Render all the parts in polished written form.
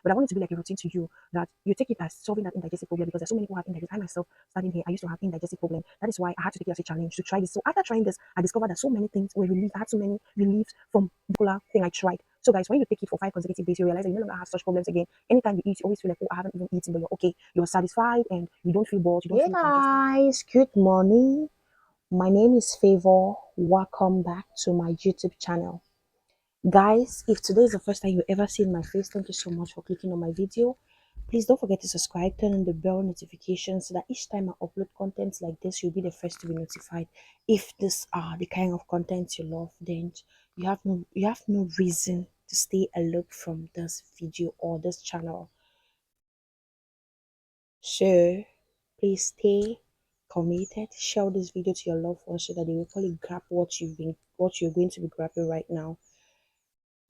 But I want it to be like a routine to you that you take it as solving that indigestive problem because there's so many people who have indigestion. I myself, starting here, I used to have indigestive problem. That is why I had to take it as a challenge to try this. So after trying this, I discovered that so many things were relieved. I had so many reliefs from the particular thing I tried. So guys, when you take it for 5 consecutive days, you realize that you no longer have such problems again. Anytime you eat, you always feel like, oh, I haven't even eaten, but you're okay. You're satisfied and you don't feel bored. You don't Hey feel congested. guys, good morning. My name is Favor. Welcome back to my YouTube channel. Guys, if today is the first time you ever seen my face, thank you so much for clicking on my video. Please don't forget to subscribe, turn on the bell notification so that each time I upload content like this, you'll be the first to be notified. If these are the kind of content you love, then you have no reason to stay aloof from this video or this channel. So please stay committed. Share this video to your loved ones so that they will probably grab what you're going to be grabbing right now.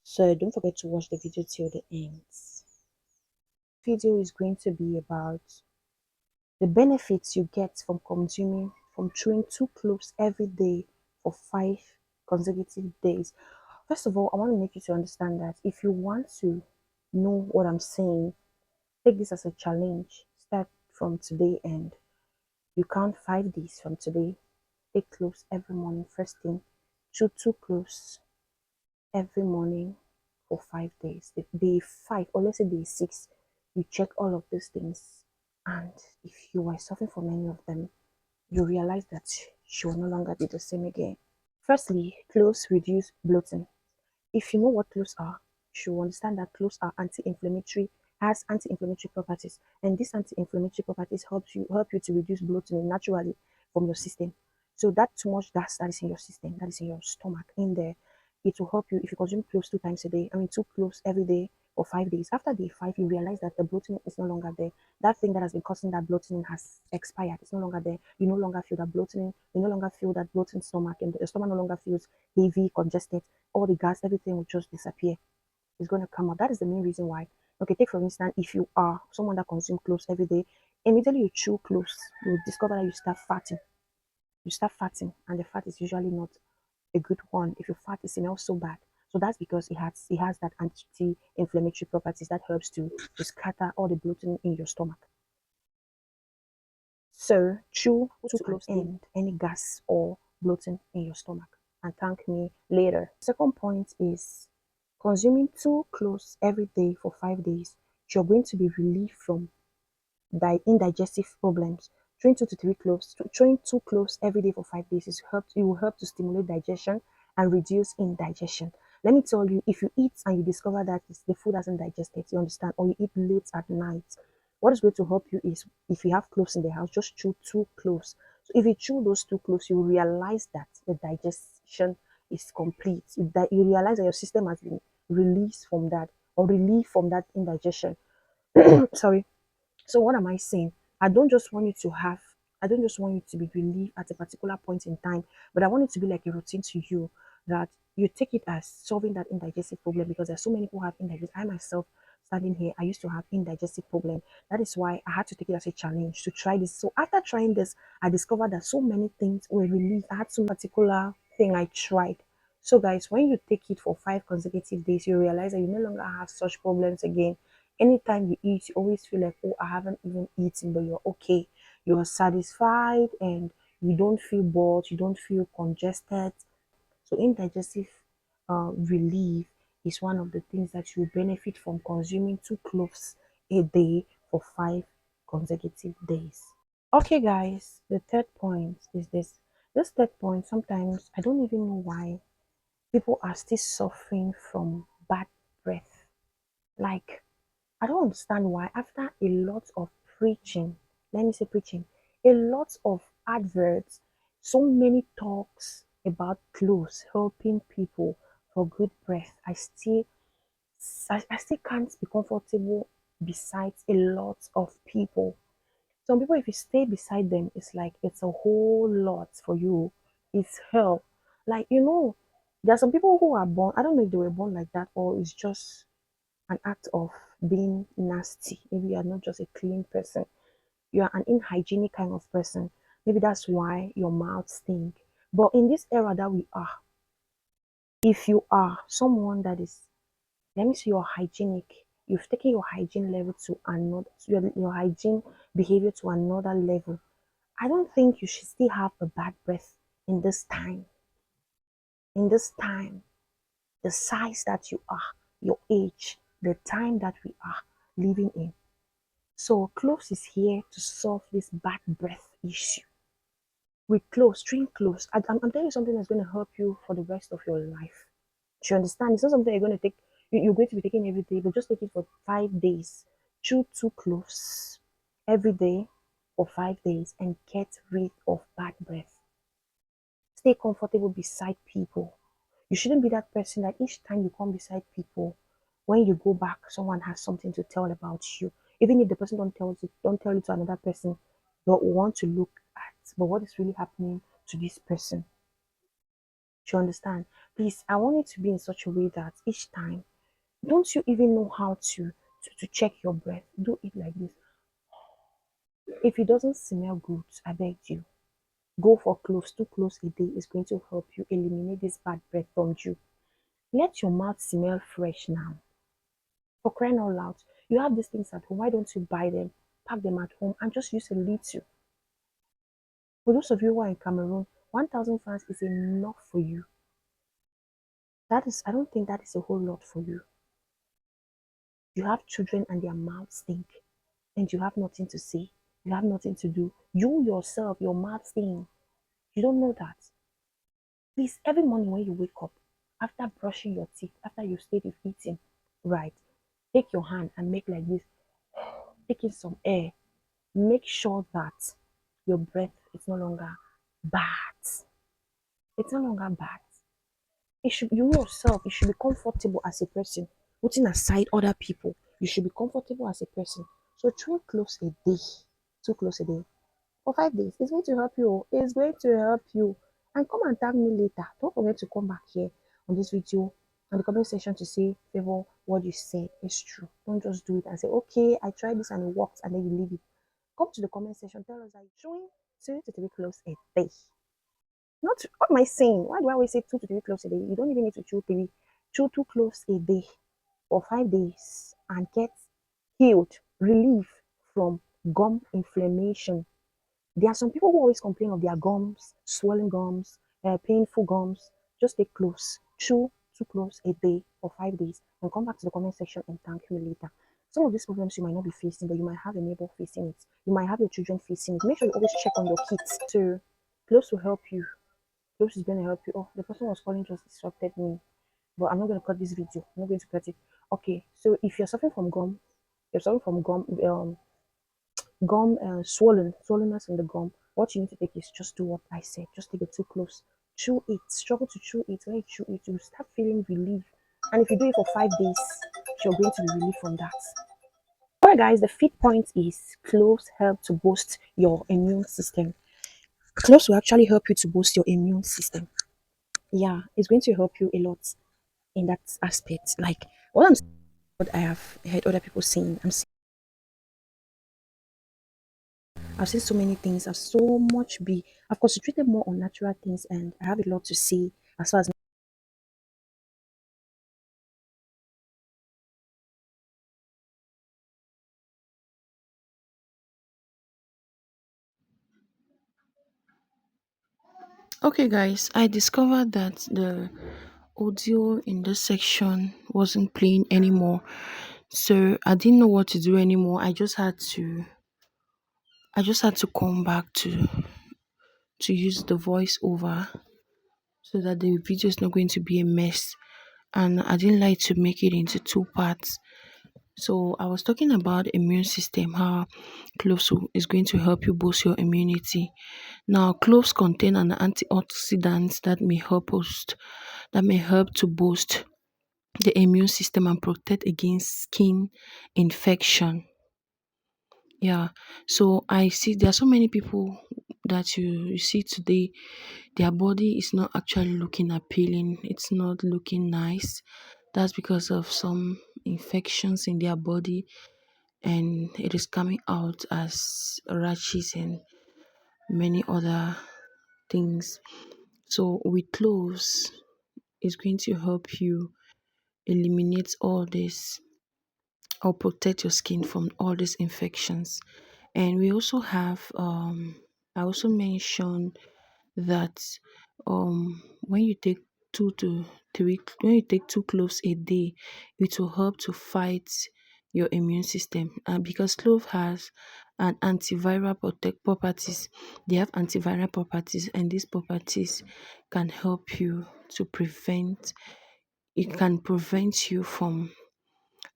So don't forget to watch the video till the end. Video is going to be about the benefits you get from chewing 2 cloves every day for 5 consecutive days. First of all, I want to make you to understand that if you want to know what I'm saying, take this as a challenge. Start from today and you count 5 days from today. Take cloves every morning, first thing. Chew 2 cloves every morning for 5 days. If day 5, or let's say day 6, you check all of these things. And if you are suffering from any of them, you realize that you will no longer be the same again. Firstly, cloves reduce bloating. If you know what cloves are, you should understand that cloves are anti-inflammatory, has anti-inflammatory properties, and these anti-inflammatory properties help you to reduce bloating naturally from your system. So that too much gas that is in your system, that is in your stomach, in there, it will help you if you consume cloves 2 times a day. I mean 2 cloves every day for 5 days. After day 5, you realize that the bloating is no longer there. That thing that has been causing that bloating has expired. It's no longer there. You no longer feel that bloating. You no longer feel that bloating stomach, and the stomach no longer feels heavy, congested. All the gas, everything will just disappear. It's going to come out. That is the main reason why. Okay, take for instance, if you are someone that consumes cloves every day, immediately you chew cloves, you will discover that you start fatting. You start fatting, and the fat is usually not a good one. If you fat, it smells so bad. So that's because it has that anti-inflammatory properties that helps to scatter all the bloating in your stomach. So chew 2 cloves and any gas or bloating in your stomach, and thank me later. Second point is consuming 2 cloves every day for 5 days. You're going to be relieved from indigestive problems. Chewing 2 cloves every day for 5 days it will help to stimulate digestion and reduce indigestion. Let me tell you, if you eat and you discover that the food hasn't digested, you understand, or you eat late at night, what is going to help you is if you have cloves in the house, just chew 2 cloves. So if you chew those 2 cloves, you realize that the digestion is complete. You realize that your system has been released from that or relieved from that indigestion. Sorry. So what am I saying? I don't just want you to have, I don't just want you to be relieved at a particular point in time, but I want it to be like a routine to you that you take it as solving that indigestive problem because there's so many people who have indigestion. I myself, standing here, I used to have indigestive problem. That is why I had to take it as a challenge to try this. So after trying this, I discovered that so many things were relieved. I had some particular thing I tried. So guys, when you take it for 5 consecutive days, you realize that you no longer have such problems again. Anytime you eat, you always feel like, oh, I haven't even eaten, but you're okay. You're satisfied and you don't feel bored, you don't feel congested. So indigestive relief is one of the things that you benefit from consuming 2 cloves a day for 5 consecutive days. Okay, guys, the third point is this. This third point, sometimes I don't even know why people are still suffering from bad breath. Like, I don't understand why, after a lot of preaching, let me say preaching, a lot of adverts, so many talks about cloves helping people for good breath, I still can't be comfortable beside a lot of people. Some people, if you stay beside them, it's like it's a whole lot for you. It's hell. Like, there are some people who are born, I don't know if they were born like that or it's just an act of being nasty. Maybe you are not just a clean person. You are an unhygienic kind of person. Maybe that's why your mouth stink. But in this era that we are, if you are someone that is, let me say you're hygienic, You've taken your hygiene level to another, your hygiene behavior to another level. I don't think you should still have a bad breath in this time. In this time, the size that you are, your age, the time that we are living in. So cloves is here to solve this bad breath issue. With cloves, drink cloves. I'm telling you something that's going to help you for the rest of your life. Do you understand? It's not something you're going to take, you're going to be taking every day, but just take it for 5 days. Chew two cloves every day for 5 days and get rid of bad breath. Stay comfortable beside people. You shouldn't be that person that each time you come beside people, when you go back, someone has something to tell about you. Even if the person don't tell it to another person, but want to look at, but what is really happening to this person. Do you understand? Please, I want it to be in such a way that each time, don't you even know how to check your breath? Do it like this. If it doesn't smell good, I beg you, go for cloves. Two cloves a day is going to help you eliminate this bad breath from you. Let your mouth smell fresh now. For crying out loud, you have these things at home. Why don't you buy them, pack them at home, and just use a little? For those of you who are in Cameroon, 1,000 francs is enough for you. That is, I don't think that is a whole lot for you. You have children and their mouths stink, and you have nothing to say. You have nothing to do. You yourself, your mouth stink. You don't know that. Please, every morning when you wake up, after brushing your teeth, after you stayed with eating, right, take your hand and make like this, take in some air. Make sure that your breath is no longer bad. It's no longer bad. It should you yourself, you should be comfortable as a person. Putting aside other people, you should be comfortable as a person. So try close a day, too close a day for 5 days. It's going to help you. Oh. It's going to help you. And come and tag me later. Don't forget to come back here on this video on the comment section to say, Favor, what you said is true. Don't just do it and say, okay, I tried this and it worked, and then you leave it. Come to the comment section. Tell us that you're chewing 2 to 3 cloves a day. Not what am I saying? Why do I always say 2 to 3 cloves a day? You don't even need to chew three. Chew 2 cloves a day for 5 days and get healed, relief from gum inflammation. There are some people who always complain of their gums, swollen gums, painful gums. Just take cloves. Chew 2 cloves a day for 5 days and come back to the comment section and thank me later. Some of these problems you might not be facing, but you might have a neighbor facing it. You might have your children facing it. Make sure you always check on your kids. So cloves will help you. Cloves is going to help you. Oh, the person was calling just disrupted me, but I'm not going to cut this video. I'm not going to cut it. Okay, so if you're suffering from gum, you're suffering from swollenness in the gum, what you need to take is just do what I said. Just take the 2 cloves, chew it, struggle to chew it. When you chew it, you start feeling relief. And if you do it for 5 days, you're going to be relieved from that. Alright, guys, the fifth point is cloves help to boost your immune system. Cloves will actually help you to boost your immune system. Yeah, it's going to help you a lot in that aspect. Like what I'm saying, what I have heard other people saying, I've seen so many things. I've concentrated more on natural things, and I have a lot to say as far as. Okay, guys, I discovered that the audio in this section wasn't playing anymore, so I didn't know what to do anymore. I just had to come back to use the voiceover so that the video is not going to be a mess. And I didn't like to make it into two parts. So I was talking about immune system, how is going to help you boost your immunity. Now, cloves contain an antioxidant that may help to boost the immune system and protect against skin infection. Yeah. So I see there are so many people that you see today, their body is not actually looking appealing. It's not looking nice. That's because of some infections in their body, and it is coming out as rashes and many other things. So with cloves, it's going to help you eliminate all this or protect your skin from all these infections. And we also have I also mentioned that when you take 2 to 3 when you take 2 cloves a day, it will help to fight your immune system. And because clove has an antiviral protect properties, they have antiviral properties, and these properties can help you to prevent it can prevent you from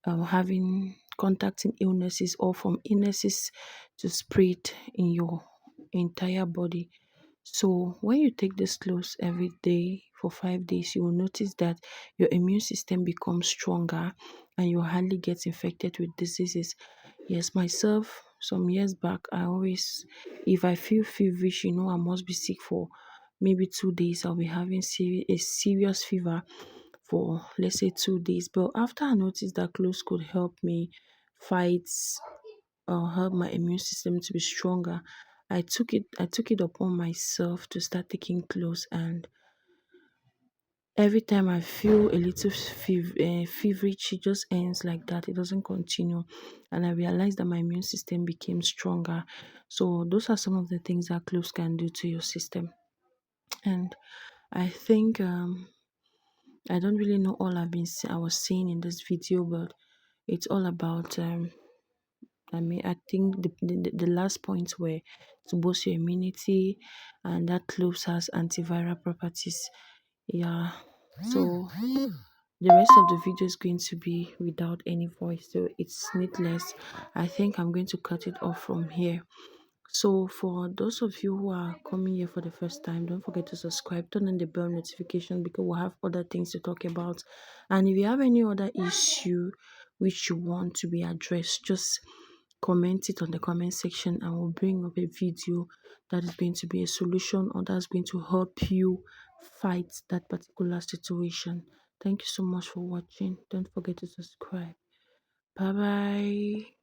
having contacting illnesses, or from illnesses to spread in your entire body. So when you take this cloves every day for 5 days, you will notice that your immune system becomes stronger and you hardly get infected with diseases. Yes, myself, some years back, I always, if I feel feverish, I must be sick for maybe 2 days. I'll be having a serious fever for, let's say, 2 days. But after I noticed that cloves could help me fight or help my immune system to be stronger, I took it upon myself to start taking cloves. And every time I feel a little feverish, it just ends like that. It doesn't continue. And I realized that my immune system became stronger. So those are some of the things that cloves can do to your system. And I think I don't really know all I was saying in this video, but it's all about I think the last points were to boost your immunity, and that cloves has antiviral properties. Yeah. So the rest of the video is going to be without any voice, so it's needless. I think I'm going to cut it off from here. So for those of you who are coming here for the first time, don't forget to subscribe, turn on the bell notification, because we'll have other things to talk about. And if you have any other issue which you want to be addressed, just comment it on the comment section, and we'll bring up a video that is going to be a solution, or that's going to help you fight that particular situation. Thank you so much for watching. Don't forget to subscribe. Bye bye.